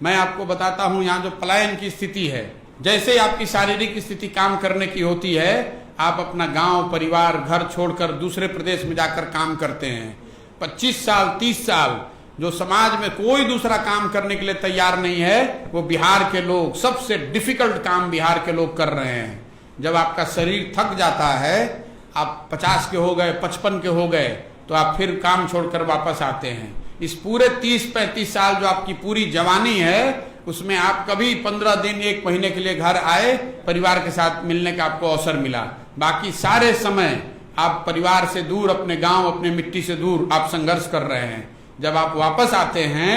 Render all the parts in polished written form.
मैं आपको बताता हूं यहाँ जो पलायन की स्थिति है, जैसे आपकी शारीरिक स्थिति काम करने की होती है, आप अपना गांव परिवार घर छोड़कर दूसरे प्रदेश में जाकर काम करते हैं। 25 साल 30 साल जो समाज में कोई दूसरा काम करने के लिए तैयार नहीं है, वो बिहार के लोग सबसे डिफिकल्ट काम बिहार के लोग कर रहे हैं। जब आपका शरीर थक जाता है, आप 50 के हो गए 55 के हो गए, तो आप फिर काम छोड़कर वापस आते हैं। इस पूरे 30-35 साल जो आपकी पूरी जवानी है, उसमें आप कभी 15 दिन 1 महीने के लिए घर आए, परिवार के साथ मिलने का आपको अवसर मिला। बाकी सारे समय आप परिवार से दूर, अपने गांव अपने मिट्टी से दूर आप संघर्ष कर रहे हैं। जब आप वापस आते हैं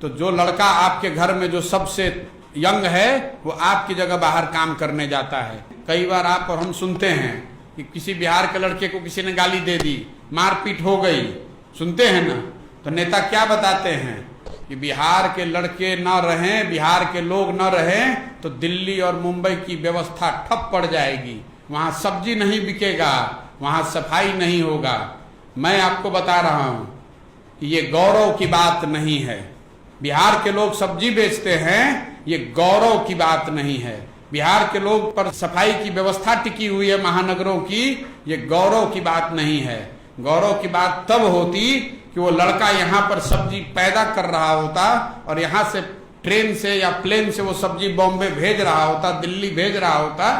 तो जो लड़का आपके घर में जो सबसे यंग है, वो आपकी जगह बाहर काम करने जाता है। कई बार आप और हम सुनते हैं कि किसी बिहार के लड़के को किसी ने गाली दे दी, मारपीट हो गई, सुनते हैं ना। तो नेता क्या बताते हैं कि बिहार के लड़के न रहें, बिहार के लोग न रहें तो दिल्ली और मुंबई की व्यवस्था ठप पड़ जाएगी, वहां सब्जी नहीं बिकेगा, वहां सफाई नहीं होगा। मैं आपको बता रहा हूं कि ये गौरव की बात नहीं है। बिहार के लोग सब्जी बेचते हैं, ये गौरव की बात नहीं है। बिहार के लोग पर सफाई की व्यवस्था टिकी हुई है महानगरों की, ये गौरव की बात नहीं है। गौरव की बात तब होती कि वो लड़का यहाँ पर सब्जी पैदा कर रहा होता और यहाँ से ट्रेन से या प्लेन से वो सब्जी बॉम्बे भेज रहा होता, दिल्ली भेज रहा होता,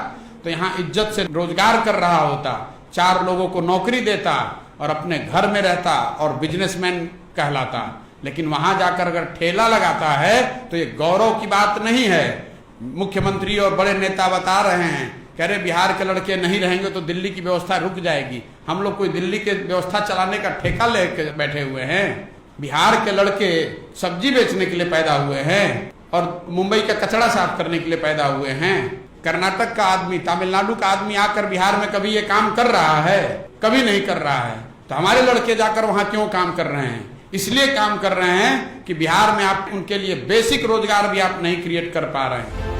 तो यहाँ इज्जत से रोजगार कर रहा होता, 4 लोगों को नौकरी देता और अपने घर में रहता और बिजनेसमैन कहलाता। लेकिन वहां जाकर अगर ठेला लगाता है तो ये गौरव की बात नहीं है। मुख्यमंत्री और बड़े नेता बता रहे हैं, कह रहे बिहार के लड़के नहीं रहेंगे तो दिल्ली की व्यवस्था रुक जाएगी। हम लोग कोई दिल्ली के व्यवस्था चलाने का ठेका लेके बैठे हुए हैं? बिहार के लड़के सब्जी बेचने के लिए पैदा हुए हैं और मुंबई का कचरा साफ करने के लिए पैदा हुए हैं। कर्नाटक का आदमी, तमिलनाडु का आदमी आकर बिहार में कभी ये काम कर रहा है? कभी नहीं कर रहा है। तो हमारे लड़के जाकर वहां क्यों काम कर रहे हैं? इसलिए काम कर रहे हैं कि बिहार में आप उनके लिए बेसिक रोजगार भी आप नहीं क्रिएट कर पा रहे हैं।